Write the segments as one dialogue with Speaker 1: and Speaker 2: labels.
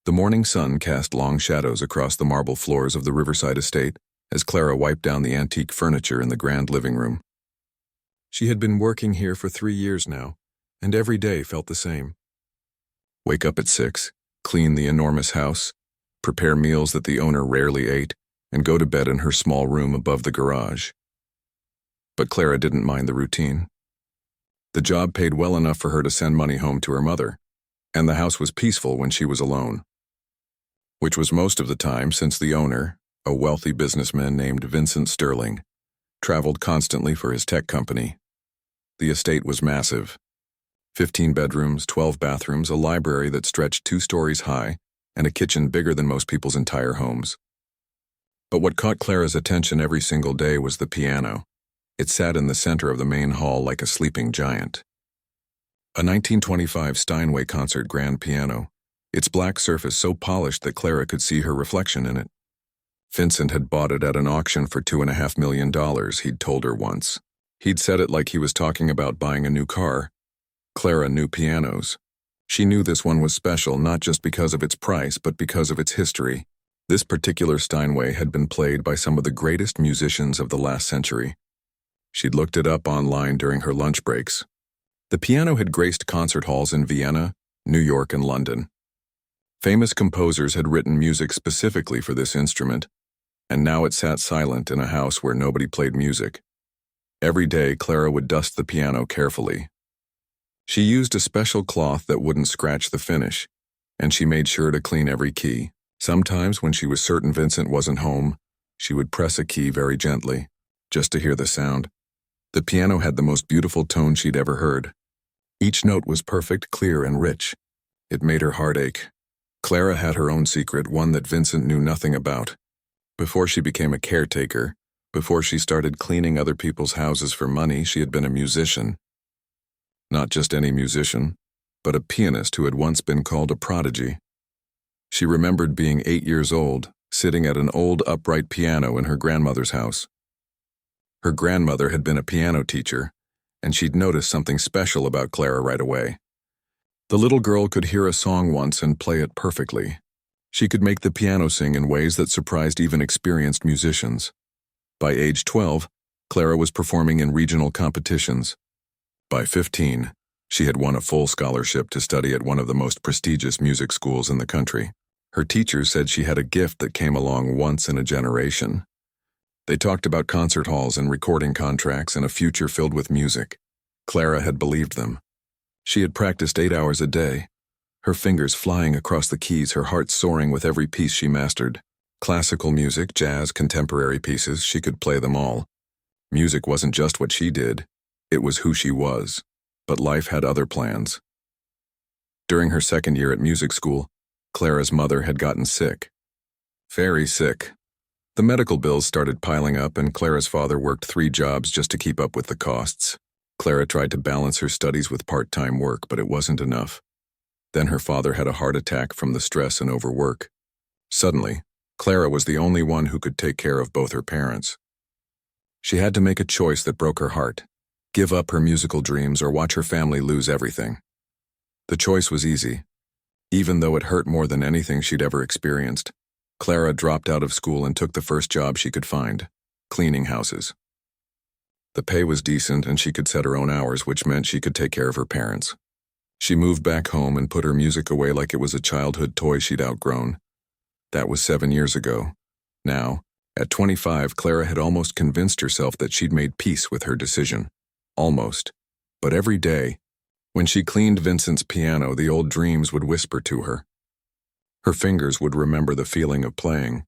Speaker 1: The morning sun cast long shadows across the marble floors of the riverside estate as Clara wiped down the antique furniture in the grand living room. She had been working here for 3 years now, and every day felt the same. Wake up at 6, clean the enormous house, prepare meals that the owner rarely ate, and go to bed in her small room above the garage. But Clara didn't mind the routine. The job paid well enough for her to send money home to her mother, and the house was peaceful when she was alone. Which was most of the time, since the owner, a wealthy businessman named Vincent Sterling, traveled constantly for his tech company. The estate was massive. 15 bedrooms, 12 bathrooms, a library that stretched 2 stories high, and a kitchen bigger than most people's entire homes. But what caught Clara's attention every single day was the piano. It sat in the center of the main hall like a sleeping giant. A 1925 Steinway concert grand piano, its black surface so polished that Clara could see her reflection in it. Vincent had bought it at an auction for $2.5 million, he'd told her once. He'd said it like he was talking about buying a new car. Clara knew pianos. She knew this one was special not just because of its price, but because of its history. This particular Steinway had been played by some of the greatest musicians of the last century. She'd looked it up online during her lunch breaks. The piano had graced concert halls in Vienna, New York, and London. Famous composers had written music specifically for this instrument, and now it sat silent in a house where nobody played music. Every day, Clara would dust the piano carefully. She used a special cloth that wouldn't scratch the finish, and she made sure to clean every key. Sometimes, when she was certain Vincent wasn't home, she would press a key very gently, just to hear the sound. The piano had the most beautiful tone she'd ever heard. Each note was perfect, clear, and rich. It made her heart ache. Clara had her own secret, one that Vincent knew nothing about. Before she became a caretaker, before she started cleaning other people's houses for money, she had been a musician. Not just any musician, but a pianist who had once been called a prodigy. She remembered being 8 years old, sitting at an old upright piano in her grandmother's house. Her grandmother had been a piano teacher, and she'd noticed something special about Clara right away. The little girl could hear a song once and play it perfectly. She could make the piano sing in ways that surprised even experienced musicians. By age 12, Clara was performing in regional competitions. By 15, she had won a full scholarship to study at one of the most prestigious music schools in the country. Her teachers said she had a gift that came along once in a generation. They talked about concert halls and recording contracts and a future filled with music. Clara had believed them. She had practiced 8 hours a day, her fingers flying across the keys, her heart soaring with every piece she mastered. Classical music, jazz, contemporary pieces, she could play them all. Music wasn't just what she did, it was who she was. But life had other plans. During her second year at music school, Clara's mother had gotten sick. Very sick. The medical bills started piling up, and Clara's father worked 3 jobs just to keep up with the costs. Clara tried to balance her studies with part-time work, but it wasn't enough. Then her father had a heart attack from the stress and overwork. Suddenly, Clara was the only one who could take care of both her parents. She had to make a choice that broke her heart: give up her musical dreams or watch her family lose everything. The choice was easy. Even though it hurt more than anything she'd ever experienced, Clara dropped out of school and took the first job she could find: cleaning houses. The pay was decent and she could set her own hours, which meant she could take care of her parents. She moved back home and put her music away like it was a childhood toy she'd outgrown. That was 7 years ago. Now, at 25, Clara had almost convinced herself that she'd made peace with her decision. Almost. But every day, when she cleaned Vincent's piano, the old dreams would whisper to her. Her fingers would remember the feeling of playing,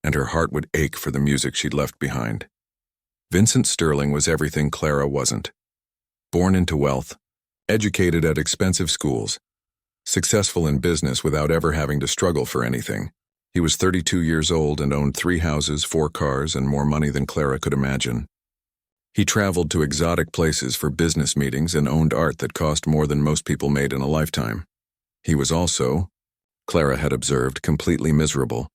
Speaker 1: and her heart would ache for the music she'd left behind. Vincent Sterling was everything Clara wasn't. Born into wealth, educated at expensive schools, successful in business without ever having to struggle for anything. He was 32 years old and owned 3 houses, 4 cars, and more money than Clara could imagine. He traveled to exotic places for business meetings and owned art that cost more than most people made in a lifetime. He was also, Clara had observed, completely miserable.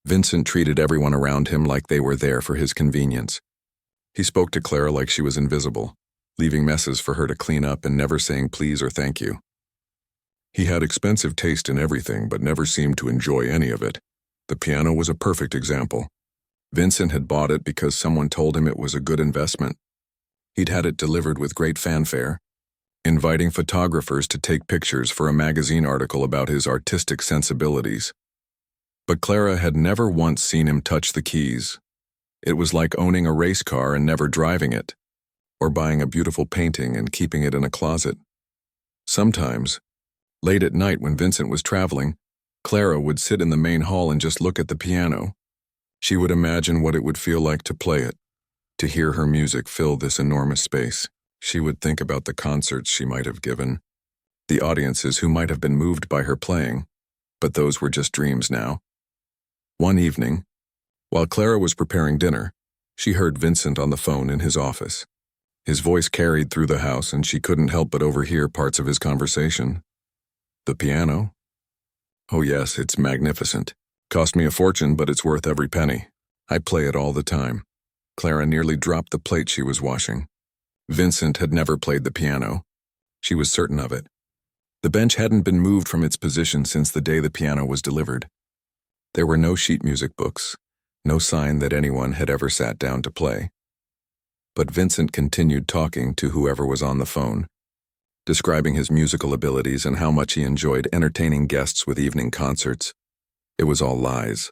Speaker 1: Vincent treated everyone around him like they were there for his convenience. He spoke to Clara like she was invisible, leaving messes for her to clean up and never saying please or thank you. He had expensive taste in everything but never seemed to enjoy any of it. The piano was a perfect example. Vincent had bought it because someone told him it was a good investment. He'd had it delivered with great fanfare, inviting photographers to take pictures for a magazine article about his artistic sensibilities. But Clara had never once seen him touch the keys. It was like owning a race car and never driving it, or buying a beautiful painting and keeping it in a closet. Sometimes, late at night when Vincent was traveling, Clara would sit in the main hall and just look at the piano. She would imagine what it would feel like to play it, to hear her music fill this enormous space. She would think about the concerts she might have given, the audiences who might have been moved by her playing, but those were just dreams now. One evening, while Clara was preparing dinner, she heard Vincent on the phone in his office. His voice carried through the house and she couldn't help but overhear parts of his conversation. The piano? Oh yes, it's magnificent. Cost me a fortune, but it's worth every penny. I play it all the time. Clara nearly dropped the plate she was washing. Vincent had never played the piano. She was certain of it. The bench hadn't been moved from its position since the day the piano was delivered. There were no sheet music books, no sign that anyone had ever sat down to play. But Vincent continued talking to whoever was on the phone, describing his musical abilities and how much he enjoyed entertaining guests with evening concerts. It was all lies.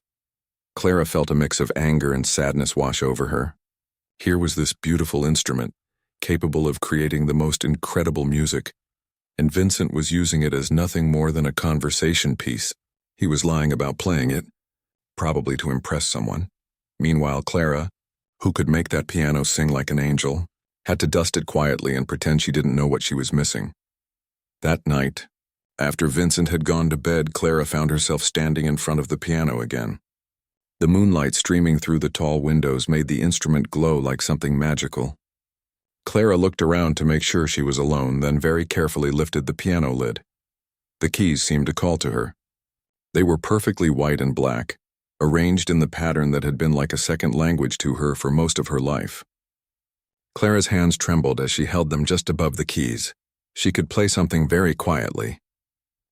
Speaker 1: Clara felt a mix of anger and sadness wash over her. Here was this beautiful instrument, capable of creating the most incredible music, and Vincent was using it as nothing more than a conversation piece. He was lying about playing it, probably to impress someone. Meanwhile, Clara, who could make that piano sing like an angel, had to dust it quietly and pretend she didn't know what she was missing. That night, after Vincent had gone to bed, Clara found herself standing in front of the piano again. The moonlight streaming through the tall windows made the instrument glow like something magical. Clara looked around to make sure she was alone, then very carefully lifted the piano lid. The keys seemed to call to her. They were perfectly white and black, arranged in the pattern that had been like a second language to her for most of her life. Clara's hands trembled as she held them just above the keys. She could play something very quietly,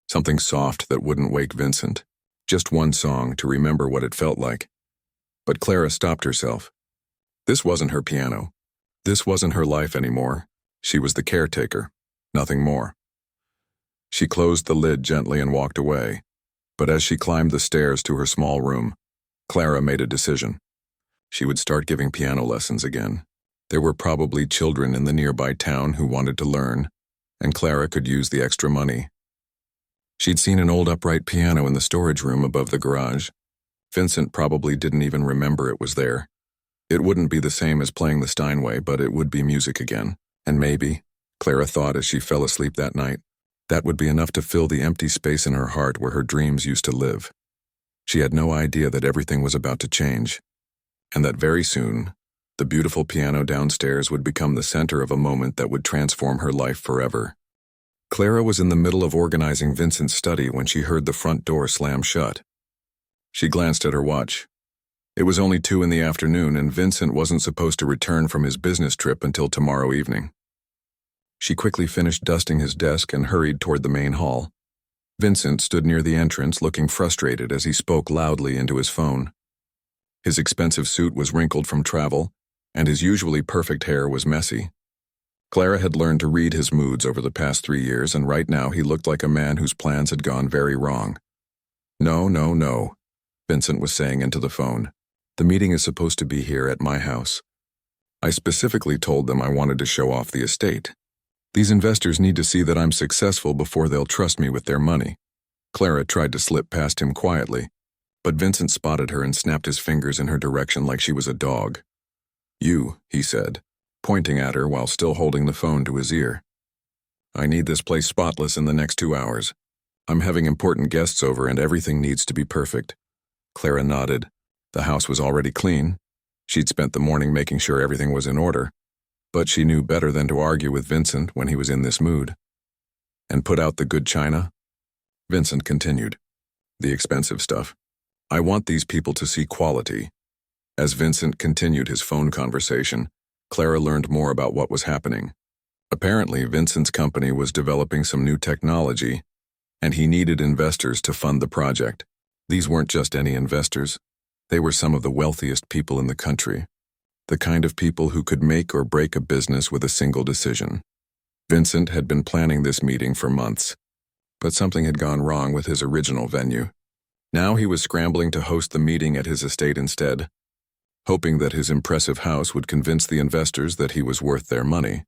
Speaker 1: something soft that wouldn't wake Vincent, just one song to remember what it felt like. But Clara stopped herself. This wasn't her piano. This wasn't her life anymore. She was the caretaker, nothing more. She closed the lid gently and walked away. But as she climbed the stairs to her small room, Clara made a decision. She would start giving piano lessons again. There were probably children in the nearby town who wanted to learn, and Clara could use the extra money. She'd seen an old upright piano in the storage room above the garage. Vincent probably didn't even remember it was there. It wouldn't be the same as playing the Steinway, but it would be music again. And maybe, Clara thought as she fell asleep that night, that would be enough to fill the empty space in her heart where her dreams used to live. She had no idea that everything was about to change, and that very soon, the beautiful piano downstairs would become the center of a moment that would transform her life forever. Clara was in the middle of organizing Vincent's study when she heard the front door slam shut. She glanced at her watch. It was only 2 p.m, and Vincent wasn't supposed to return from his business trip until tomorrow evening. She quickly finished dusting his desk and hurried toward the main hall. Vincent stood near the entrance looking frustrated as he spoke loudly into his phone. His expensive suit was wrinkled from travel, and his usually perfect hair was messy. Clara had learned to read his moods over the past 3 years, and right now he looked like a man whose plans had gone very wrong. No, no, no, Vincent was saying into the phone. The meeting is supposed to be here at my house. I specifically told them I wanted to show off the estate. These investors need to see that I'm successful before they'll trust me with their money. Clara tried to slip past him quietly, but Vincent spotted her and snapped his fingers in her direction like she was a dog. You, he said, pointing at her while still holding the phone to his ear. I need this place spotless in the next 2 hours. I'm having important guests over and everything needs to be perfect. Clara nodded. The house was already clean. She'd spent the morning making sure everything was in order. But she knew better than to argue with Vincent when he was in this mood. And put out the good china? Vincent continued. The expensive stuff. I want these people to see quality. As Vincent continued his phone conversation, Clara learned more about what was happening. Apparently, Vincent's company was developing some new technology, and he needed investors to fund the project. These weren't just any investors. They were some of the wealthiest people in the country, the kind of people who could make or break a business with a single decision. Vincent had been planning this meeting for months, but something had gone wrong with his original venue. Now he was scrambling to host the meeting at his estate instead, hoping that his impressive house would convince the investors that he was worth their money.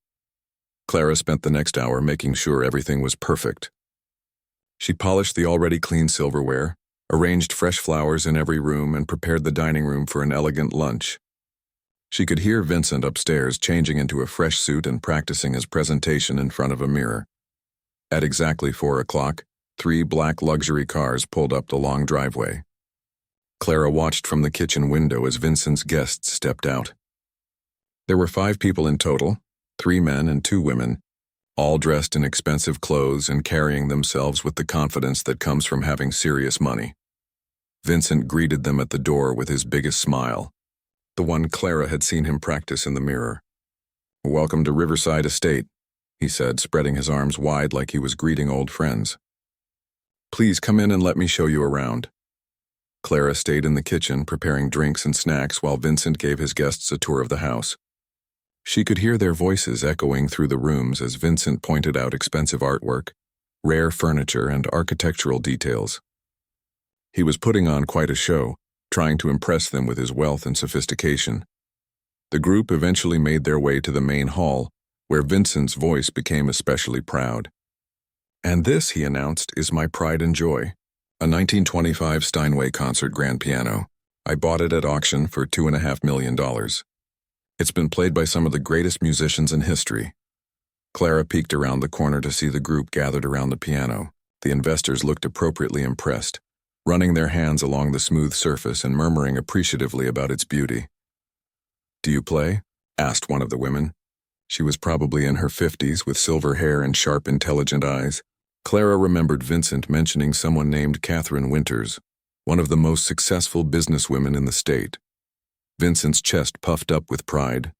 Speaker 1: Clara spent the next hour making sure everything was perfect. She polished the already clean silverware, arranged fresh flowers in every room, and prepared the dining room for an elegant lunch. She could hear Vincent upstairs changing into a fresh suit and practicing his presentation in front of a mirror. At exactly 4 o'clock, 3 black luxury cars pulled up the long driveway. Clara watched from the kitchen window as Vincent's guests stepped out. There were 5 people in total, 3 men and 2 women, all dressed in expensive clothes and carrying themselves with the confidence that comes from having serious money. Vincent greeted them at the door with his biggest smile, the one Clara had seen him practice in the mirror. "Welcome to Riverside Estate," he said, spreading his arms wide like he was greeting old friends. "Please come in and let me show you around." Clara stayed in the kitchen preparing drinks and snacks while Vincent gave his guests a tour of the house. She could hear their voices echoing through the rooms as Vincent pointed out expensive artwork, rare furniture, and architectural details. He was putting on quite a show, trying to impress them with his wealth and sophistication. The group eventually made their way to the main hall, where Vincent's voice became especially proud. "And this," he announced, "is my pride and joy. A 1925 Steinway concert grand piano. I bought it at auction for $2.5 million. It's been played by some of the greatest musicians in history." Clara peeked around the corner to see the group gathered around the piano. The investors looked appropriately impressed, running their hands along the smooth surface and murmuring appreciatively about its beauty. "Do you play?" asked one of the women. She was probably in her 50s with silver hair and sharp, intelligent eyes. Clara remembered Vincent mentioning someone named Catherine Winters, one of the most successful businesswomen in the state. Vincent's chest puffed up with pride.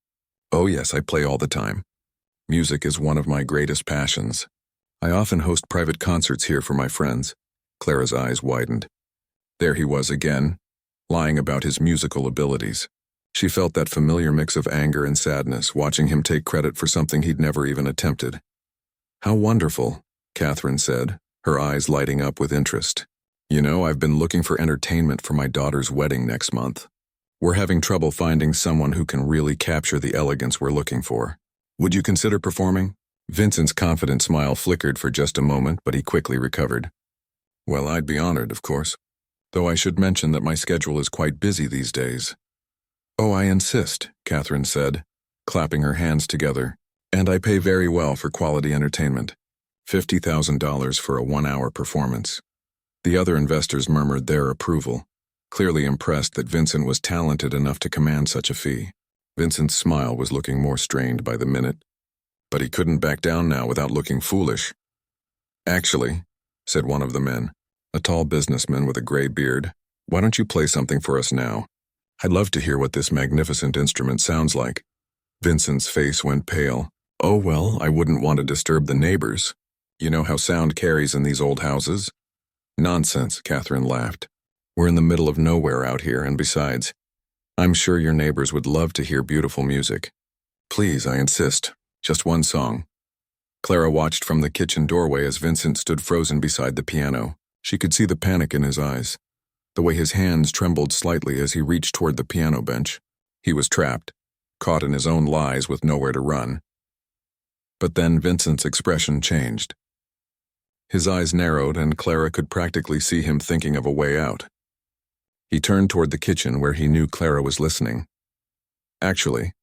Speaker 1: "Oh yes, I play all the time. Music is one of my greatest passions. I often host private concerts here for my friends." Clara's eyes widened. There he was again, lying about his musical abilities. She felt that familiar mix of anger and sadness, watching him take credit for something he'd never even attempted. "How wonderful," Catherine said, her eyes lighting up with interest. "You know, I've been looking for entertainment for my daughter's wedding next month. We're having trouble finding someone who can really capture the elegance we're looking for. Would you consider performing?" Vincent's confident smile flickered for just a moment, but he quickly recovered. "Well, I'd be honored, of course, though I should mention that my schedule is quite busy these days." "Oh, I insist," Catherine said, clapping her hands together. "And I pay very well for quality entertainment. $50,000 for a 1-hour performance." The other investors murmured their approval, clearly impressed that Vincent was talented enough to command such a fee. Vincent's smile was looking more strained by the minute, but he couldn't back down now without looking foolish. "Actually," said one of the men, a tall businessman with a gray beard, "why don't you play something for us now? I'd love to hear what this magnificent instrument sounds like." Vincent's face went pale. "Oh well, I wouldn't want to disturb the neighbors. You know how sound carries in these old houses." "Nonsense," Catherine laughed. "We're in the middle of nowhere out here, and besides, I'm sure your neighbors would love to hear beautiful music. Please, I insist, just one song." Clara watched from the kitchen doorway as Vincent stood frozen beside the piano. She could see the panic in his eyes, the way his hands trembled slightly as he reached toward the piano bench. He was trapped, caught in his own lies with nowhere to run. But then Vincent's expression changed. His eyes narrowed, and Clara could practically see him thinking of a way out. He turned toward the kitchen where he knew Clara was listening. "Actually,"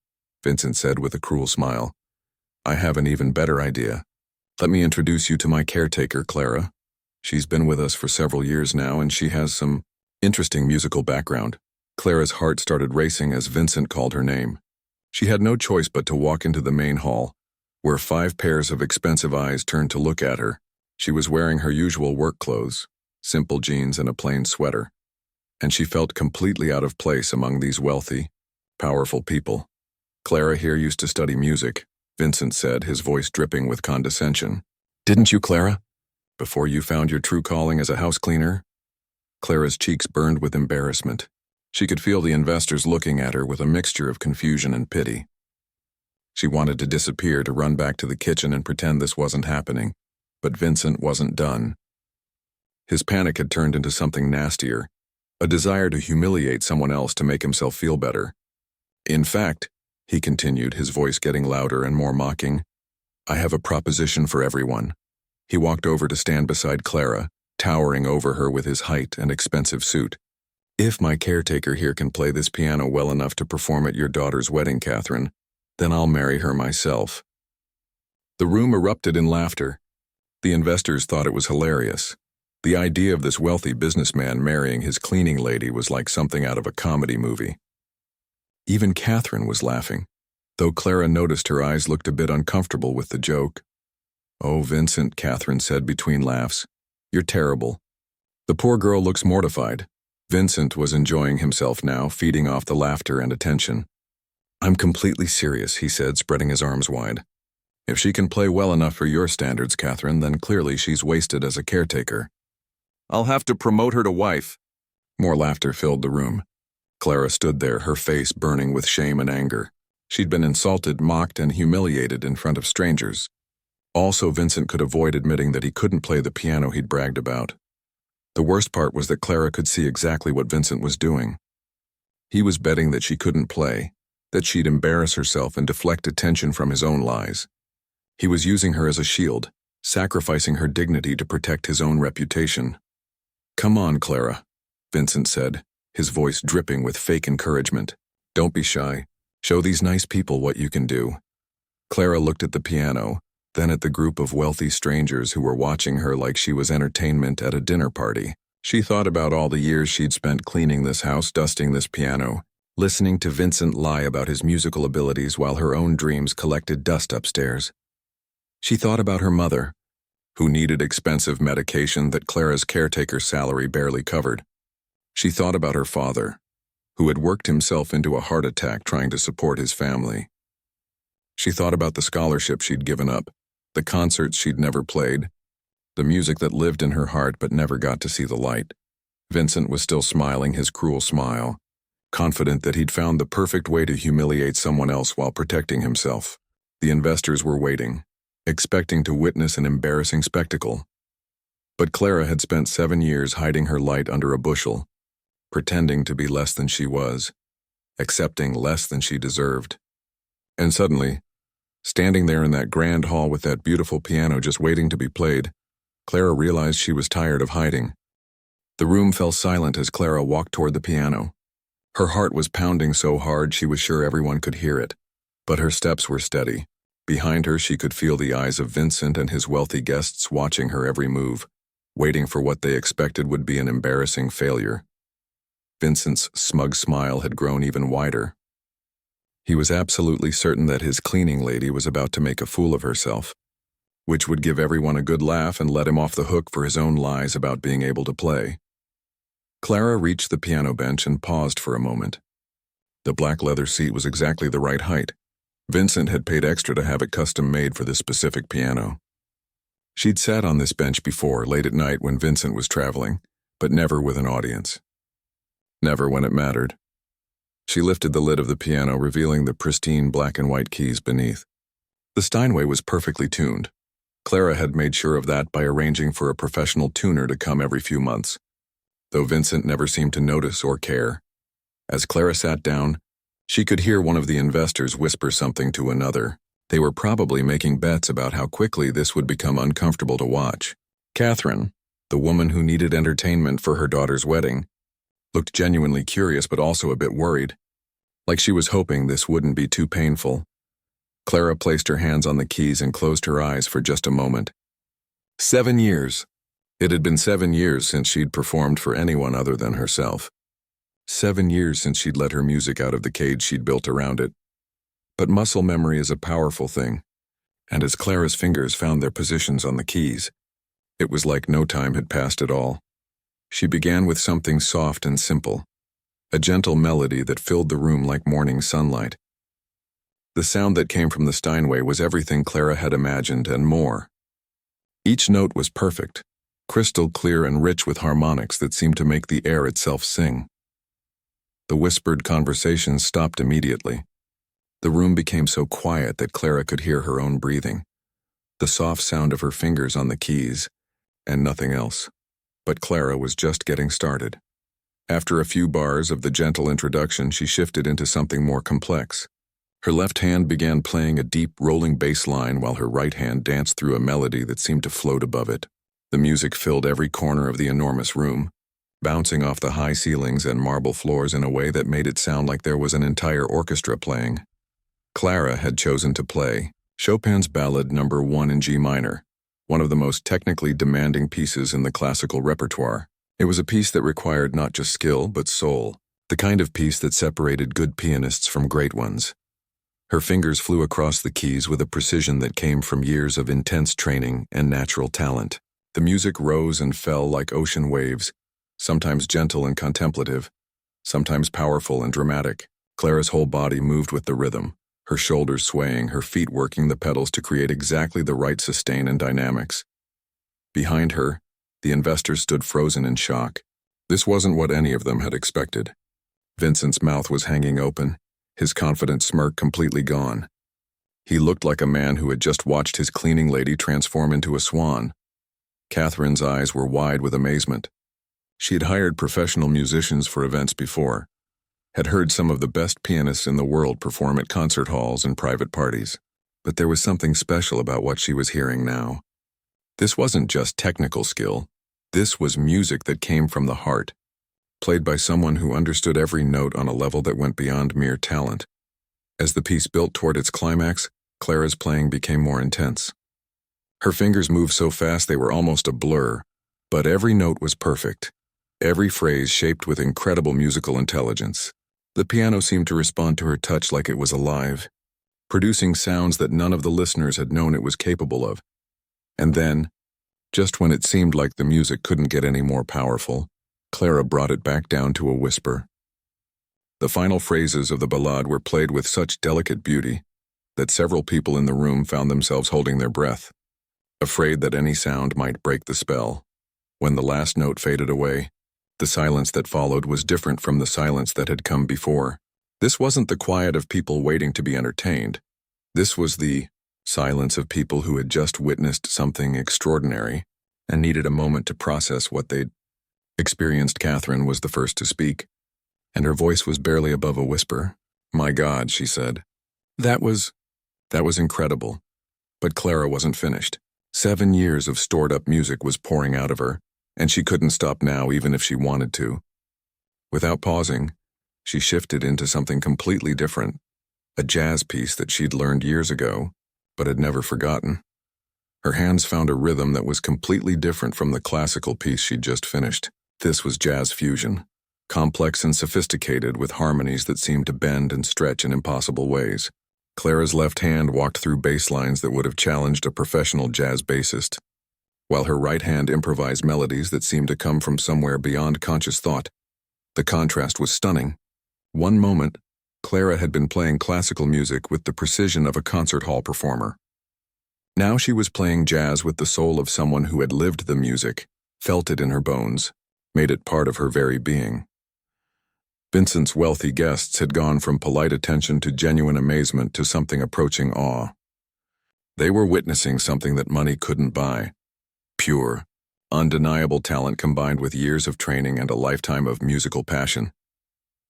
Speaker 1: Vincent said with a cruel smile, "I have an even better idea. Let me introduce you to my caretaker, Clara. She's been with us for several years now, and she has some interesting musical background." Clara's heart started racing as Vincent called her name. She had no choice but to walk into the main hall, where 5 pairs of expensive eyes turned to look at her. She was wearing her usual work clothes, simple jeans and a plain sweater, and she felt completely out of place among these wealthy, powerful people. "Clara here used to study music," Vincent said, his voice dripping with condescension. "Didn't you, Clara?" Before you found your true calling as a house cleaner? Clara's cheeks burned with embarrassment. She could feel the investors looking at her with a mixture of confusion and pity. She wanted to disappear, to run back to the kitchen and pretend this wasn't happening, but Vincent wasn't done. His panic had turned into something nastier, a desire to humiliate someone else to make himself feel better. In fact, he continued, his voice getting louder and more mocking, I have a proposition for everyone. He walked over to stand beside Clara, towering over her with his height and expensive suit. If my caretaker here can play this piano well enough to perform at your daughter's wedding, Catherine, then I'll marry her myself. The room erupted in laughter. The investors thought it was hilarious. The idea of this wealthy businessman marrying his cleaning lady was like something out of a comedy movie. Even Catherine was laughing, though Clara noticed her eyes looked a bit uncomfortable with the joke. Oh, Vincent, Catherine said between laughs. You're terrible. The poor girl looks mortified. Vincent was enjoying himself now, feeding off the laughter and attention. I'm completely serious, he said, spreading his arms wide. If she can play well enough for your standards, Catherine, then clearly she's wasted as a caretaker. I'll have to promote her to wife. More laughter filled the room. Clara stood there, her face burning with shame and anger. She'd been insulted, mocked, and humiliated in front of strangers. Also, Vincent could avoid admitting that he couldn't play the piano he'd bragged about. The worst part was that Clara could see exactly what Vincent was doing. He was betting that she couldn't play, that she'd embarrass herself and deflect attention from his own lies. He was using her as a shield, sacrificing her dignity to protect his own reputation. Come on, Clara, Vincent said, his voice dripping with fake encouragement. Don't be shy. Show these nice people what you can do. Clara looked at the piano, then at the group of wealthy strangers who were watching her like she was entertainment at a dinner party. She thought about all the years she'd spent cleaning this house, dusting this piano, listening to Vincent lie about his musical abilities while her own dreams collected dust upstairs. She thought about her mother, who needed expensive medication that Clara's caretaker's salary barely covered. She thought about her father, who had worked himself into a heart attack trying to support his family. She thought about the scholarship she'd given up, the concerts she'd never played, the music that lived in her heart but never got to see the light. Vincent was still smiling his cruel smile, confident that he'd found the perfect way to humiliate someone else while protecting himself. The investors were waiting, expecting to witness an embarrassing spectacle. But Clara had spent 7 years hiding her light under a bushel, pretending to be less than she was, accepting less than she deserved. And suddenly, standing there in that grand hall with that beautiful piano just waiting to be played, Clara realized she was tired of hiding. The room fell silent as Clara walked toward the piano. Her heart was pounding so hard she was sure everyone could hear it, but her steps were steady. Behind her she could feel the eyes of Vincent and his wealthy guests watching her every move, waiting for what they expected would be an embarrassing failure. Vincent's smug smile had grown even wider. He was absolutely certain that his cleaning lady was about to make a fool of herself, which would give everyone a good laugh and let him off the hook for his own lies about being able to play. Clara reached the piano bench and paused for a moment. The black leather seat was exactly the right height. Vincent had paid extra to have it custom-made for this specific piano. She'd sat on this bench before, late at night when Vincent was traveling, but never with an audience. Never when it mattered. She lifted the lid of the piano, revealing the pristine black and white keys beneath. The Steinway was perfectly tuned. Clara had made sure of that by arranging for a professional tuner to come every few months, though Vincent never seemed to notice or care. As Clara sat down, she could hear one of the investors whisper something to another. They were probably making bets about how quickly this would become uncomfortable to watch. Catherine, the woman who needed entertainment for her daughter's wedding, looked genuinely curious but also a bit worried, like she was hoping this wouldn't be too painful. Clara placed her hands on the keys and closed her eyes for just a moment. 7 years. It had been 7 years since she'd performed for anyone other than herself. 7 years since she'd let her music out of the cage she'd built around it. But muscle memory is a powerful thing, and as Clara's fingers found their positions on the keys, it was like no time had passed at all. She began with something soft and simple, a gentle melody that filled the room like morning sunlight. The sound that came from the Steinway was everything Clara had imagined and more. Each note was perfect, crystal clear and rich with harmonics that seemed to make the air itself sing. The whispered conversations stopped immediately. The room became so quiet that Clara could hear her own breathing, the soft sound of her fingers on the keys, and nothing else. But Clara was just getting started. After a few bars of the gentle introduction, she shifted into something more complex. Her left hand began playing a deep, rolling bass line while her right hand danced through a melody that seemed to float above it. The music filled every corner of the enormous room, bouncing off the high ceilings and marble floors in a way that made it sound like there was an entire orchestra playing. Clara had chosen to play Chopin's Ballad No. 1 in G minor, one of the most technically demanding pieces in the classical repertoire. It was a piece that required not just skill, but soul, the kind of piece that separated good pianists from great ones. Her fingers flew across the keys with a precision that came from years of intense training and natural talent. The music rose and fell like ocean waves, sometimes gentle and contemplative, sometimes powerful and dramatic. Clara's whole body moved with the rhythm, her shoulders swaying, her feet working the pedals to create exactly the right sustain and dynamics. Behind her, the investors stood frozen in shock. This wasn't what any of them had expected. Vincent's mouth was hanging open, his confident smirk completely gone. He looked like a man who had just watched his cleaning lady transform into a swan. Catherine's eyes were wide with amazement. She had hired professional musicians for events before, had heard some of the best pianists in the world perform at concert halls and private parties. But there was something special about what she was hearing now. This wasn't just technical skill. This was music that came from the heart, played by someone who understood every note on a level that went beyond mere talent. As the piece built toward its climax, Clara's playing became more intense. Her fingers moved so fast they were almost a blur, but every note was perfect, every phrase shaped with incredible musical intelligence. The piano seemed to respond to her touch like it was alive, producing sounds that none of the listeners had known it was capable of. And then, just when it seemed like the music couldn't get any more powerful, Clara brought it back down to a whisper. The final phrases of the ballade were played with such delicate beauty that several people in the room found themselves holding their breath, afraid that any sound might break the spell. When the last note faded away, the silence that followed was different from the silence that had come before. This wasn't the quiet of people waiting to be entertained. This was the silence of people who had just witnessed something extraordinary and needed a moment to process what they'd experienced. Catherine was the first to speak, and her voice was barely above a whisper. "My God," she said. That was incredible. But Clara wasn't finished. 7 years of stored-up music was pouring out of her, and she couldn't stop now even if she wanted to. Without pausing, she shifted into something completely different, a jazz piece that she'd learned years ago, but had never forgotten. Her hands found a rhythm that was completely different from the classical piece she'd just finished. This was jazz fusion, complex and sophisticated with harmonies that seemed to bend and stretch in impossible ways. Clara's left hand walked through bass lines that would have challenged a professional jazz bassist, while her right hand improvised melodies that seemed to come from somewhere beyond conscious thought. The contrast was stunning. One moment, Clara had been playing classical music with the precision of a concert hall performer. Now she was playing jazz with the soul of someone who had lived the music, felt it in her bones, made it part of her very being. Vincent's wealthy guests had gone from polite attention to genuine amazement to something approaching awe. They were witnessing something that money couldn't buy. Pure, undeniable talent combined with years of training and a lifetime of musical passion.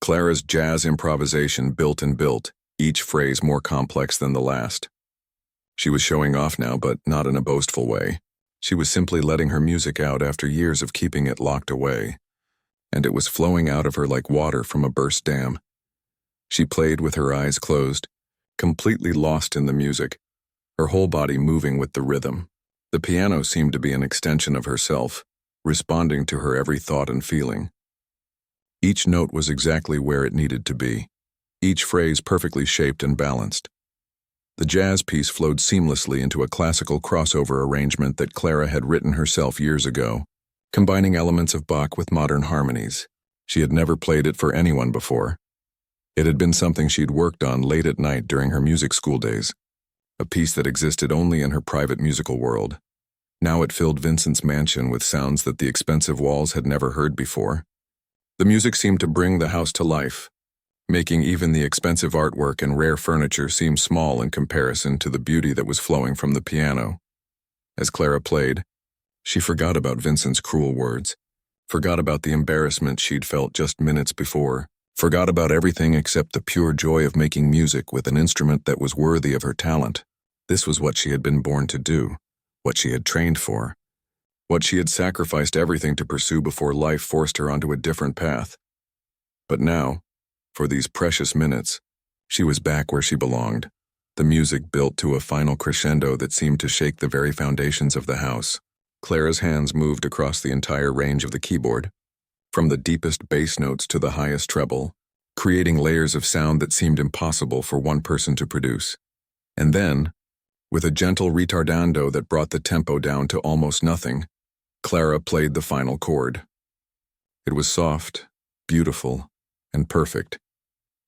Speaker 1: Clara's jazz improvisation built and built, each phrase more complex than the last. She was showing off now, but not in a boastful way. She was simply letting her music out after years of keeping it locked away, and it was flowing out of her like water from a burst dam. She played with her eyes closed, completely lost in the music, her whole body moving with the rhythm. The piano seemed to be an extension of herself, responding to her every thought and feeling. Each note was exactly where it needed to be, each phrase perfectly shaped and balanced. The jazz piece flowed seamlessly into a classical crossover arrangement that Clara had written herself years ago, combining elements of Bach with modern harmonies. She had never played it for anyone before. It had been something she'd worked on late at night during her music school days, a piece that existed only in her private musical world. Now it filled Vincent's mansion with sounds that the expensive walls had never heard before. The music seemed to bring the house to life, making even the expensive artwork and rare furniture seem small in comparison to the beauty that was flowing from the piano. As Clara played, she forgot about Vincent's cruel words, forgot about the embarrassment she'd felt just minutes before, forgot about everything except the pure joy of making music with an instrument that was worthy of her talent. This was what she had been born to do, what she had trained for, what she had sacrificed everything to pursue before life forced her onto a different path. But now, for these precious minutes, she was back where she belonged. The music built to a final crescendo that seemed to shake the very foundations of the house. Clara's hands moved across the entire range of the keyboard, from the deepest bass notes to the highest treble, creating layers of sound that seemed impossible for one person to produce. And then, with a gentle retardando that brought the tempo down to almost nothing, Clara played the final chord. It was soft, beautiful, and perfect.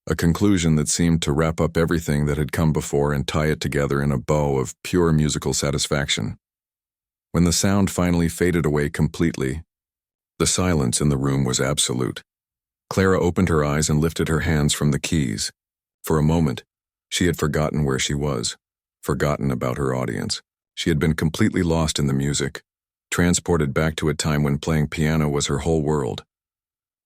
Speaker 1: A conclusion that seemed to wrap up everything that had come before and tie it together in a bow of pure musical satisfaction. When the sound finally faded away completely, the silence in the room was absolute. Clara opened her eyes and lifted her hands from the keys. For a moment, she had forgotten where she was, forgotten about her audience. She had been completely lost in the music, transported back to a time when playing piano was her whole world.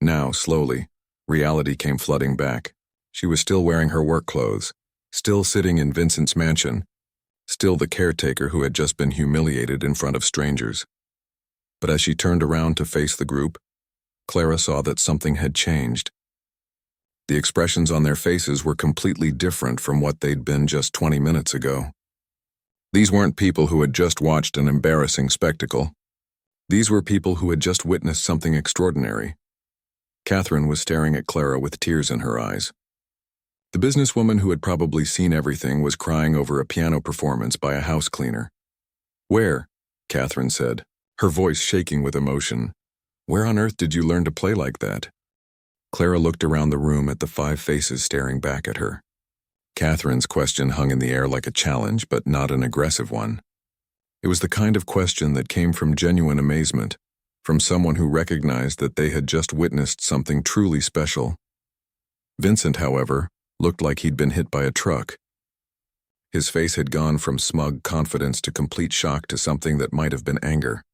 Speaker 1: Now, slowly, reality came flooding back. She was still wearing her work clothes, still sitting in Vincent's mansion, still the caretaker who had just been humiliated in front of strangers. But as she turned around to face the group, Clara saw that something had changed. The expressions on their faces were completely different from what they'd been just 20 minutes ago. These weren't people who had just watched an embarrassing spectacle. These were people who had just witnessed something extraordinary. Catherine was staring at Clara with tears in her eyes. The businesswoman who had probably seen everything was crying over a piano performance by a house cleaner. "Where?" Catherine said, her voice shaking with emotion. "Where on earth did you learn to play like that?" Clara looked around the room at the 5 faces staring back at her. Catherine's question hung in the air like a challenge, but not an aggressive one. It was the kind of question that came from genuine amazement, from someone who recognized that they had just witnessed something truly special. Vincent, however, looked like he'd been hit by a truck. His face had gone from smug confidence to complete shock to something that might have been anger.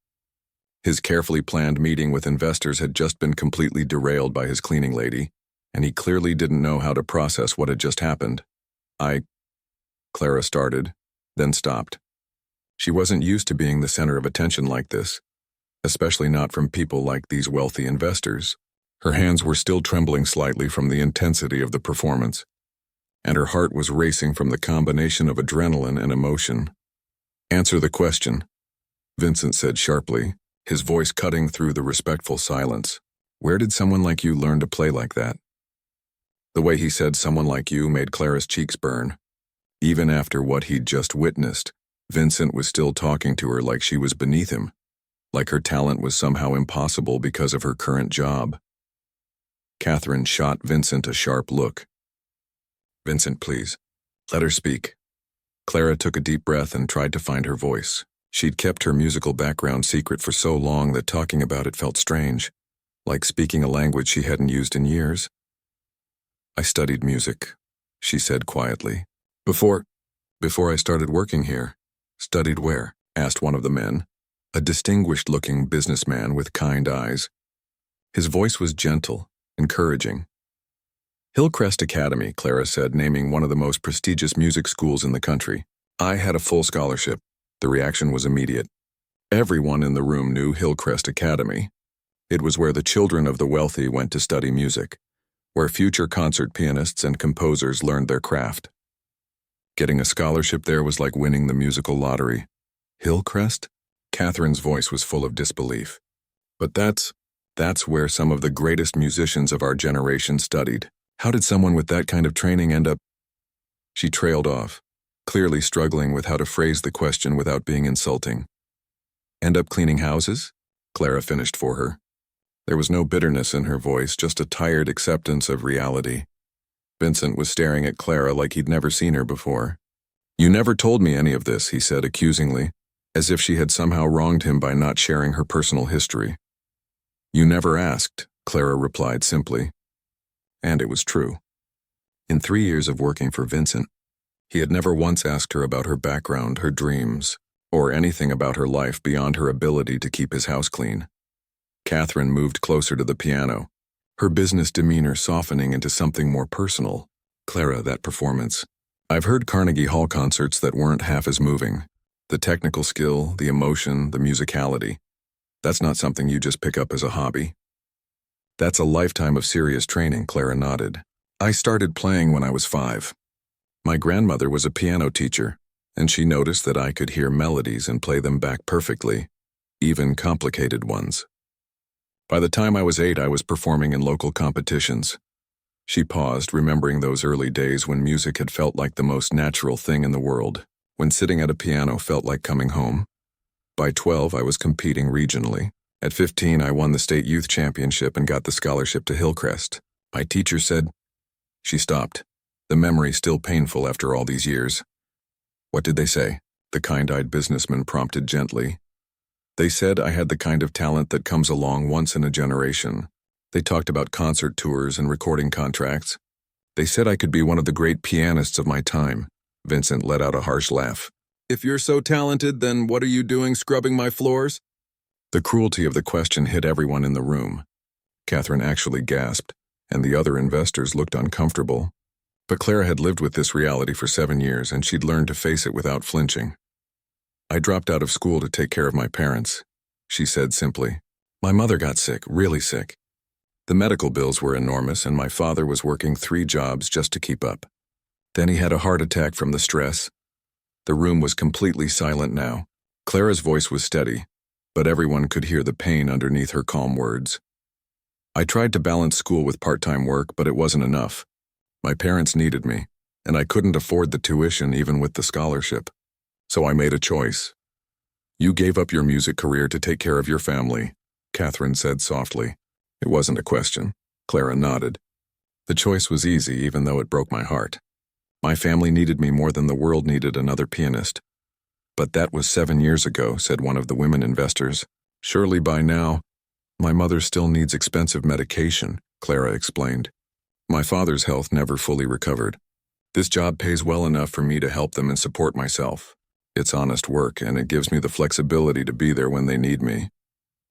Speaker 1: His carefully planned meeting with investors had just been completely derailed by his cleaning lady, and he clearly didn't know how to process what had just happened. Clara started, then stopped. She wasn't used to being the center of attention like this, especially not from people like these wealthy investors. Her hands were still trembling slightly from the intensity of the performance, and her heart was racing from the combination of adrenaline and emotion. "Answer the question," Vincent said sharply, his voice cutting through the respectful silence. "Where did someone like you learn to play like that?" The way he said "someone like you" made Clara's cheeks burn. Even after what he'd just witnessed, Vincent was still talking to her like she was beneath him, like her talent was somehow impossible because of her current job. Catherine shot Vincent a sharp look. "Vincent, please, let her speak." Clara took a deep breath and tried to find her voice. She'd kept her musical background secret for so long that talking about it felt strange, like speaking a language she hadn't used in years. "I studied music," she said quietly. Before I started working here." "Studied where?" asked one of the men, a distinguished-looking businessman with kind eyes. His voice was gentle, encouraging. "Hillcrest Academy," Clara said, naming one of the most prestigious music schools in the country. "I had a full scholarship." The reaction was immediate. Everyone in the room knew Hillcrest Academy. It was where the children of the wealthy went to study music, where future concert pianists and composers learned their craft. Getting a scholarship there was like winning the musical lottery. "Hillcrest?" Catherine's voice was full of disbelief. "But that's where some of the greatest musicians of our generation studied. How did someone with that kind of training end up—" She trailed off, clearly struggling with how to phrase the question without being insulting. "End up cleaning houses?" Clara finished for her. There was no bitterness in her voice, just a tired acceptance of reality. Vincent was staring at Clara like he'd never seen her before. "You never told me any of this," he said accusingly. as if she had somehow wronged him by not sharing her personal history. "You never asked," Clara replied simply. And it was true. In 3 years of working for Vincent, he had never once asked her about her background, her dreams, or anything about her life beyond her ability to keep his house clean. Catherine moved closer to the piano, her business demeanor softening into something more personal. "Clara, that performance. I've heard Carnegie Hall concerts that weren't half as moving. The technical skill, the emotion, the musicality. That's not something you just pick up as a hobby." "That's a lifetime of serious training," Clara nodded. "I started playing when I was 5. My grandmother was a piano teacher, and she noticed that I could hear melodies and play them back perfectly, even complicated ones. By the time I was 8, I was performing in local competitions." She paused, remembering those early days when music had felt like the most natural thing in the world, when sitting at a piano felt like coming home. By 12, I was competing regionally. At 15, I won the state youth championship and got the scholarship to Hillcrest. My teacher said. She stopped, the memory still painful after all these years. "What did they say?" the kind-eyed businessman prompted gently. "They said I had the kind of talent that comes along once in a generation. They talked about concert tours and recording contracts. They said I could be one of the great pianists of my time." Vincent let out a harsh laugh. "If you're so talented, then what are you doing scrubbing my floors?" The cruelty of the question hit everyone in the room. Catherine actually gasped, and the other investors looked uncomfortable. But Clara had lived with this reality for 7 years, and she'd learned to face it without flinching. "I dropped out of school to take care of my parents," she said simply. "My mother got sick, really sick. The medical bills were enormous, and my father was working 3 jobs just to keep up. Then he had a heart attack from the stress." The room was completely silent now. Clara's voice was steady, but everyone could hear the pain underneath her calm words. "I tried to balance school with part-time work, but it wasn't enough. My parents needed me, and I couldn't afford the tuition even with the scholarship. So I made a choice." "You gave up your music career to take care of your family," Catherine said softly. It wasn't a question. Clara nodded. "The choice was easy, even though it broke my heart. My family needed me more than the world needed another pianist." "But that was 7 years ago," said one of the women investors. "Surely by now—" "My mother still needs expensive medication," Clara explained. "My father's health never fully recovered. This job pays well enough for me to help them and support myself. It's honest work, and it gives me the flexibility to be there when they need me."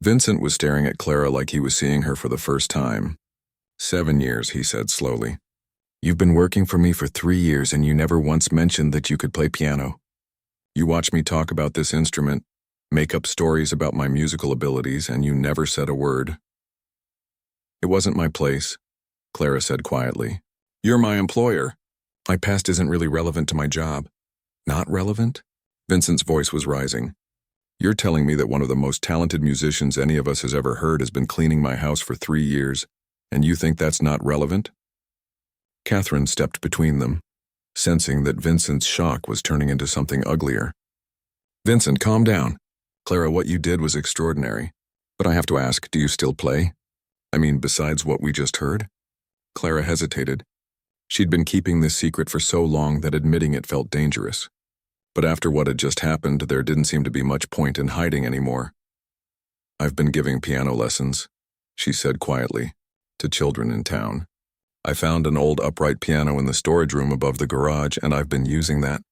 Speaker 1: Vincent was staring at Clara like he was seeing her for the first time. 7 years, he said slowly. "You've been working for me for 3 years, and you never once mentioned that you could play piano. You watched me talk about this instrument, make up stories about my musical abilities, and you never said a word." "It wasn't my place," Clara said quietly. "You're my employer. My past isn't really relevant to my job." "Not relevant?" Vincent's voice was rising. "You're telling me that one of the most talented musicians any of us has ever heard has been cleaning my house for 3 years, and you think that's not relevant?" Catherine stepped between them, sensing that Vincent's shock was turning into something uglier. "Vincent, calm down. Clara, what you did was extraordinary. But I have to ask, do you still play? I mean, besides what we just heard?" Clara hesitated. She'd been keeping this secret for so long that admitting it felt dangerous. But after what had just happened, there didn't seem to be much point in hiding anymore. "I've been giving piano lessons," she said quietly, "to children in town. I found an old upright piano in the storage room above the garage, and I've been using that.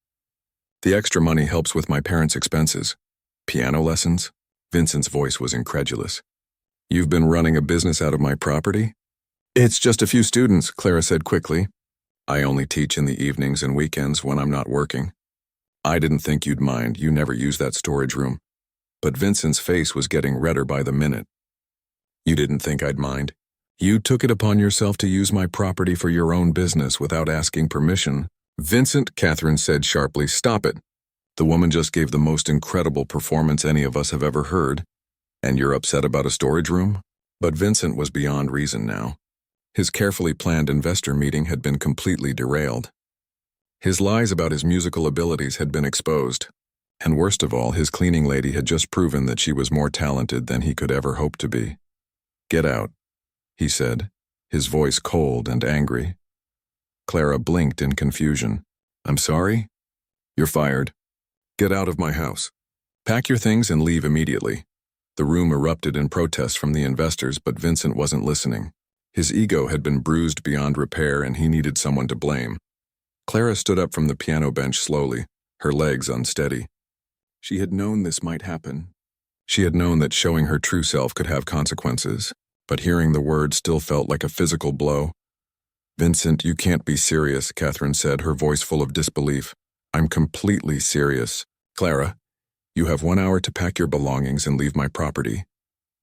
Speaker 1: The extra money helps with my parents' expenses." "Piano lessons?" Vincent's voice was incredulous. "You've been running a business out of my property?" "It's just a few students," Clara said quickly. "I only teach in the evenings and weekends when I'm not working." "I didn't think you'd mind. You never use that storage room." But Vincent's face was getting redder by the minute. "You didn't think I'd mind? You took it upon yourself to use my property for your own business without asking permission." "Vincent," Catherine said sharply, "stop it. The woman just gave the most incredible performance any of us have ever heard, and you're upset about a storage room?" But Vincent was beyond reason now. His carefully planned investor meeting had been completely derailed. His lies about his musical abilities had been exposed, and worst of all, his cleaning lady had just proven that she was more talented than he could ever hope to be. "Get out," he said, his voice cold and angry. Clara blinked in confusion. "I'm sorry? You're fired. Get out of my house." Pack your things and leave immediately. The room erupted in protest from the investors, but Vincent wasn't listening. His ego had been bruised beyond repair and he needed someone to blame. Clara stood up from the piano bench slowly, her legs unsteady. She had known this might happen. She had known that showing her true self could have consequences, but hearing the words still felt like a physical blow. "Vincent, you can't be serious," Catherine said, her voice full of disbelief. "I'm completely serious. Clara, you have 1 hour to pack your belongings and leave my property."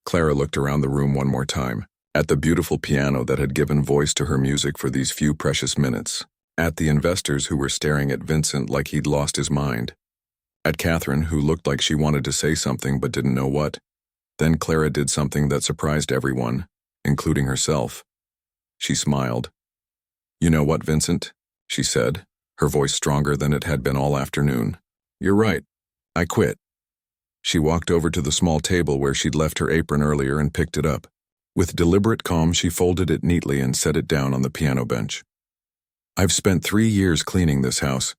Speaker 1: Clara looked around the room one more time, at the beautiful piano that had given voice to her music for these few precious minutes, at the investors who were staring at Vincent like he'd lost his mind, at Catherine who looked like she wanted to say something but didn't know what. Then Clara did something that surprised everyone, including herself. She smiled. "You know what, Vincent?" she said, her voice stronger than it had been all afternoon. "You're right. I quit." She walked over to the small table where she'd left her apron earlier and picked it up. With deliberate calm, she folded it neatly and set it down on the piano bench. "I've spent 3 years cleaning this house,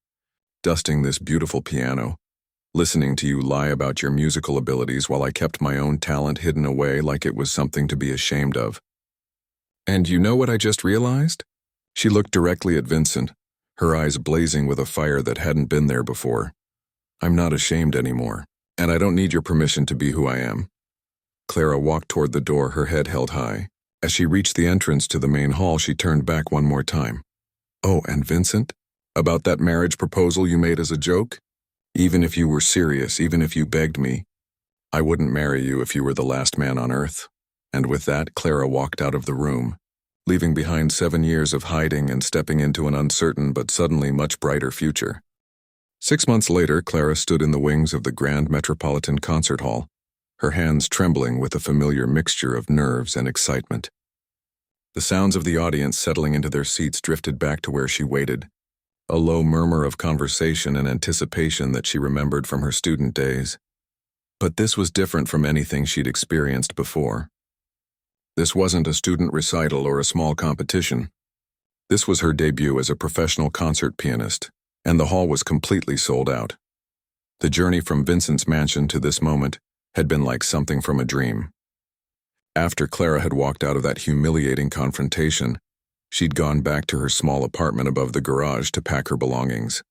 Speaker 1: dusting this beautiful piano, listening to you lie about your musical abilities while I kept my own talent hidden away like it was something to be ashamed of. And you know what I just realized?" She looked directly at Vincent, her eyes blazing with a fire that hadn't been there before. "I'm not ashamed anymore, and I don't need your permission to be who I am." Clara walked toward the door, her head held high. As she reached the entrance to the main hall, she turned back one more time. "Oh, and Vincent? About that marriage proposal you made as a joke? Even if you were serious, even if you begged me, I wouldn't marry you if you were the last man on earth." And with that, Clara walked out of the room, leaving behind 7 years of hiding and stepping into an uncertain but suddenly much brighter future. 6 months later, Clara stood in the wings of the Grand Metropolitan Concert Hall, her hands trembling with a familiar mixture of nerves and excitement. The sounds of the audience settling into their seats drifted back to where she waited, a low murmur of conversation and anticipation that she remembered from her student days. But this was different from anything she'd experienced before. This wasn't a student recital or a small competition. This was her debut as a professional concert pianist, and the hall was completely sold out. The journey from Vincent's mansion to this moment had been like something from a dream. After Clara had walked out of that humiliating confrontation, she'd gone back to her small apartment above the garage to pack her belongings.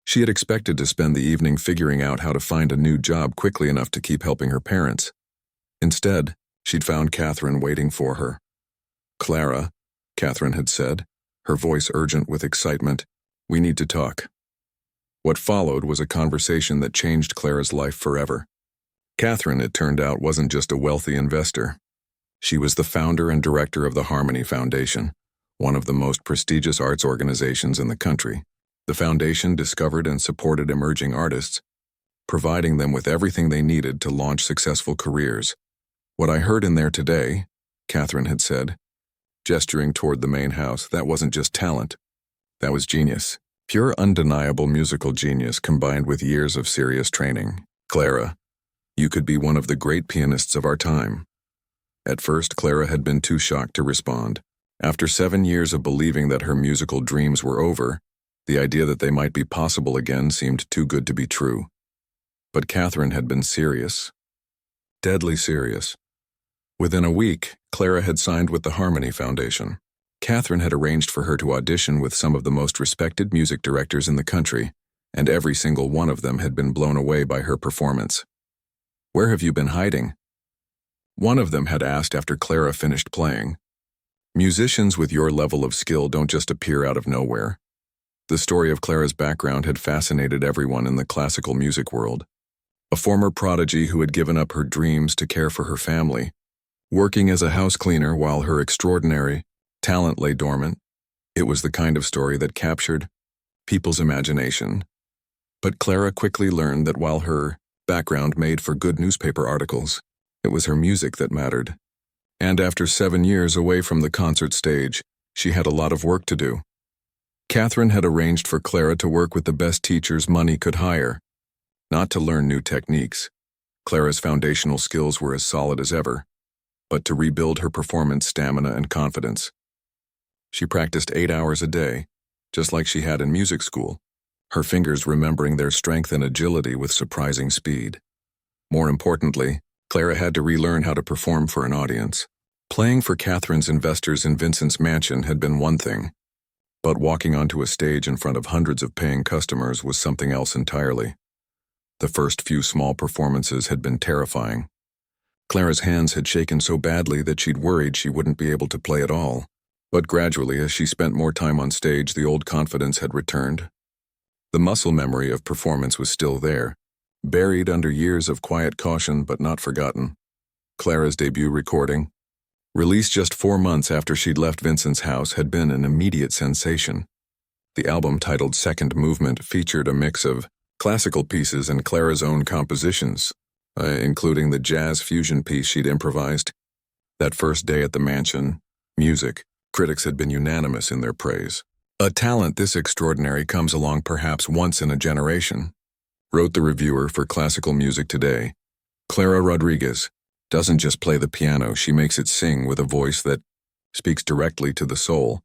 Speaker 1: She had expected to spend the evening figuring out how to find a new job quickly enough to keep helping her parents. Instead, she'd found Catherine waiting for her. "Clara," Catherine had said, her voice urgent with excitement, "we need to talk." What followed was a conversation that changed Clara's life forever. Catherine, it turned out, wasn't just a wealthy investor. She was the founder and director of the Harmony Foundation, one of the most prestigious arts organizations in the country. The foundation discovered and supported emerging artists, providing them with everything they needed to launch successful careers. "What I heard in there today," Catherine had said, gesturing toward the main house, "that wasn't just talent. That was genius. Pure, undeniable musical genius combined with years of serious training. Clara, you could be one of the great pianists of our time." At first, Clara had been too shocked to respond. After 7 years of believing that her musical dreams were over, the idea that they might be possible again seemed too good to be true. But Catherine had been serious. Deadly serious. Within a week, Clara had signed with the Harmony Foundation. Catherine had arranged for her to audition with some of the most respected music directors in the country, and every single one of them had been blown away by her performance. "Where have you been hiding?" one of them had asked after Clara finished playing. "Musicians with your level of skill don't just appear out of nowhere." The story of Clara's background had fascinated everyone in the classical music world. A former prodigy who had given up her dreams to care for her family, working as a house cleaner while her extraordinary talent lay dormant. It was the kind of story that captured people's imagination. But Clara quickly learned that while her background made for good newspaper articles, it was her music that mattered. And after 7 years away from the concert stage, she had a lot of work to do. Catherine had arranged for Clara to work with the best teachers money could hire, not to learn new techniques. Clara's foundational skills were as solid as ever, but to rebuild her performance stamina and confidence. She practiced 8 hours a day, just like she had in music school. her fingers remembering their strength and agility with surprising speed. More importantly, Clara had to relearn how to perform for an audience. Playing for Catherine's investors in Vincent's mansion had been one thing, but walking onto a stage in front of hundreds of paying customers was something else entirely. The first few small performances had been terrifying. Clara's hands had shaken so badly that she'd worried she wouldn't be able to play at all. But gradually, as she spent more time on stage, the old confidence had returned. The muscle memory of performance was still there, buried under years of quiet caution but not forgotten. Clara's debut recording, released just 4 months after she'd left Vincent's house, had been an immediate sensation. The album, titled Second Movement, featured a mix of classical pieces and Clara's own compositions, including the jazz fusion piece she'd improvised. That first day at the mansion, music, critics had been unanimous in their praise. "A talent this extraordinary comes along perhaps once in a generation," wrote the reviewer for Classical Music Today. "Clara Rodriguez doesn't just play the piano, she makes it sing with a voice that speaks directly to the soul."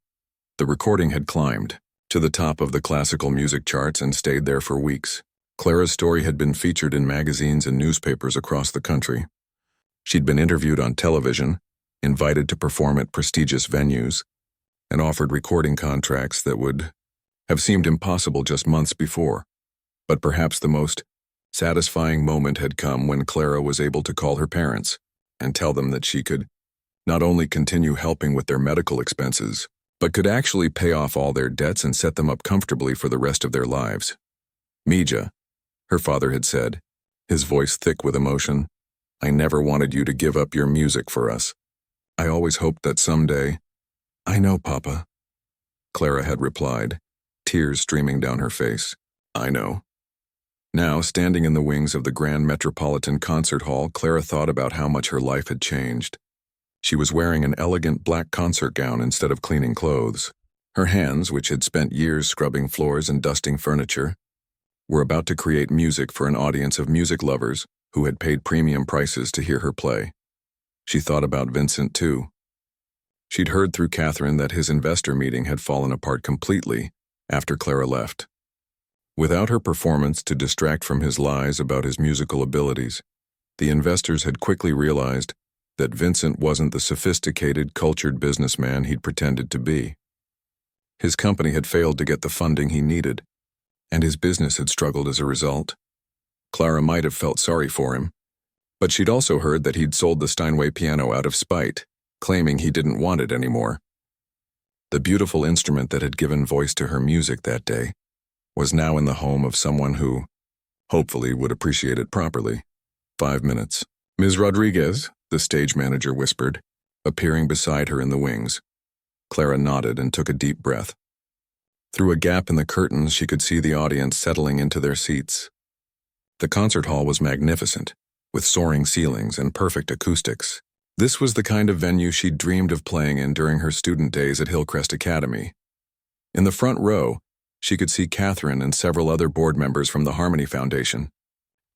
Speaker 1: The recording had climbed to the top of the classical music charts and stayed there for weeks. Clara's story had been featured in magazines and newspapers across the country. She'd been interviewed on television, invited to perform at prestigious venues, and offered recording contracts that would have seemed impossible just months before. But perhaps the most satisfying moment had come when Clara was able to call her parents and tell them that she could not only continue helping with their medical expenses, but could actually pay off all their debts and set them up comfortably for the rest of their lives. "Mija," her father had said, his voice thick with emotion, "I never wanted you to give up your music for us. I always hoped that someday—" "I know, Papa," Clara had replied, tears streaming down her face. "I know." Now, standing in the wings of the Grand Metropolitan Concert Hall, Clara thought about how much her life had changed. She was wearing an elegant black concert gown instead of cleaning clothes. Her hands, which had spent years scrubbing floors and dusting furniture, were about to create music for an audience of music lovers who had paid premium prices to hear her play. She thought about Vincent, too. She'd heard through Catherine that his investor meeting had fallen apart completely after Clara left. Without her performance to distract from his lies about his musical abilities, the investors had quickly realized that Vincent wasn't the sophisticated, cultured businessman he'd pretended to be. His company had failed to get the funding he needed, and his business had struggled as a result. Clara might have felt sorry for him, but she'd also heard that he'd sold the Steinway piano out of spite, claiming he didn't want it anymore. The beautiful instrument that had given voice to her music that day was now in the home of someone who, hopefully, would appreciate it properly. 5 minutes. "Ms. Rodriguez," the stage manager whispered, appearing beside her in the wings. Clara nodded and took a deep breath. Through a gap in the curtains, she could see the audience settling into their seats. The concert hall was magnificent, with soaring ceilings and perfect acoustics. This was the kind of venue she'd dreamed of playing in during her student days at Hillcrest Academy. In the front row, she could see Catherine and several other board members from the Harmony Foundation.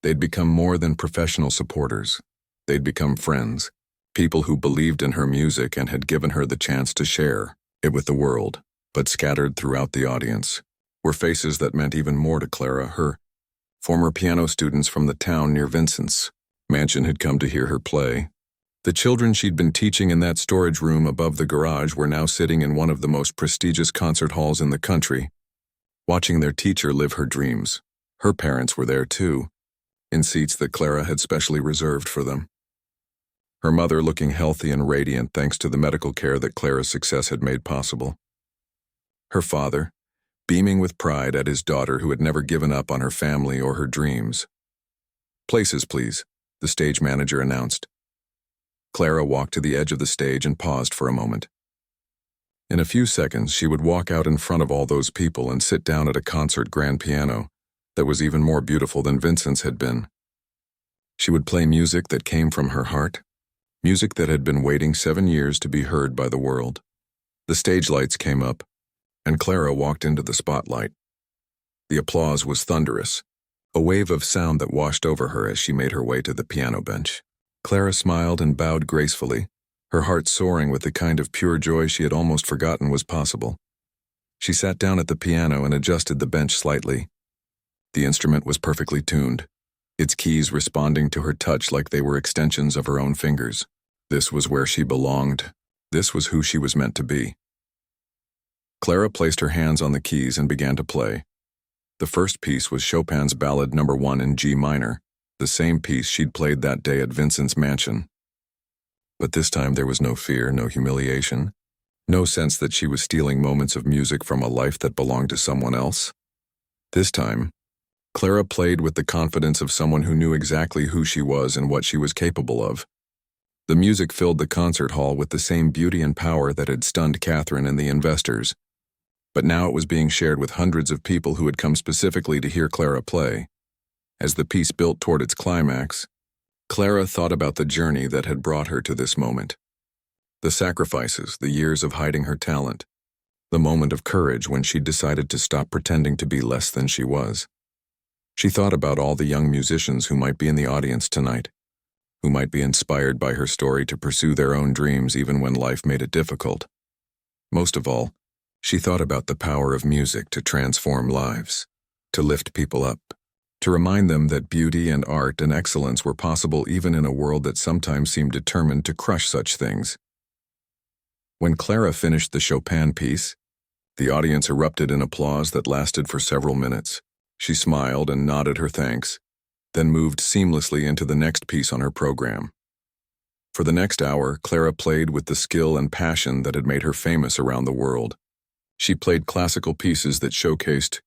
Speaker 1: They'd become more than professional supporters. They'd become friends, people who believed in her music and had given her the chance to share it with the world. But scattered throughout the audience were faces that meant even more to Clara. Her former piano students from the town near Vincent's mansion had come to hear her play. The children she'd been teaching in that storage room above the garage were now sitting in one of the most prestigious concert halls in the country, watching their teacher live her dreams. Her parents were there too, in seats that Clara had specially reserved for them. Her mother looking healthy and radiant thanks to the medical care that Clara's success had made possible. Her father, beaming with pride at his daughter who had never given up on her family or her dreams. "Places, please," the stage manager announced. Clara walked to the edge of the stage and paused for a moment. In a few seconds, she would walk out in front of all those people and sit down at a concert grand piano that was even more beautiful than Vincent's had been. She would play music that came from her heart, music that had been waiting 7 years to be heard by the world. The stage lights came up, and Clara walked into the spotlight. The applause was thunderous, a wave of sound that washed over her as she made her way to the piano bench. Clara smiled and bowed gracefully, her heart soaring with the kind of pure joy she had almost forgotten was possible. She sat down at the piano and adjusted the bench slightly, The instrument was perfectly tuned, its keys responding to her touch like they were extensions of her own fingers. This was where she belonged. This was who she was meant to be. Clara placed her hands on the keys and began to play. The first piece was Chopin's Ballad No. 1 in G minor, the same piece she'd played that day at Vincent's mansion. But this time there was no fear, no humiliation, no sense that she was stealing moments of music from a life that belonged to someone else. This time, Clara played with the confidence of someone who knew exactly who she was and what she was capable of. The music filled the concert hall with the same beauty and power that had stunned Catherine and the investors. But now it was being shared with hundreds of people who had come specifically to hear Clara play. As the piece built toward its climax, Clara thought about the journey that had brought her to this moment. The sacrifices, the years of hiding her talent, the moment of courage when she decided to stop pretending to be less than she was. She thought about all the young musicians who might be in the audience tonight, who might be inspired by her story to pursue their own dreams even when life made it difficult. Most of all, she thought about the power of music to transform lives, to lift people up, to remind them that beauty and art and excellence were possible even in a world that sometimes seemed determined to crush such things. When Clara finished the Chopin piece, the audience erupted in applause that lasted for several minutes. She smiled and nodded her thanks, then moved seamlessly into the next piece on her program. For the next hour, Clara played with the skill and passion that had made her famous around the world. She played classical pieces that showcased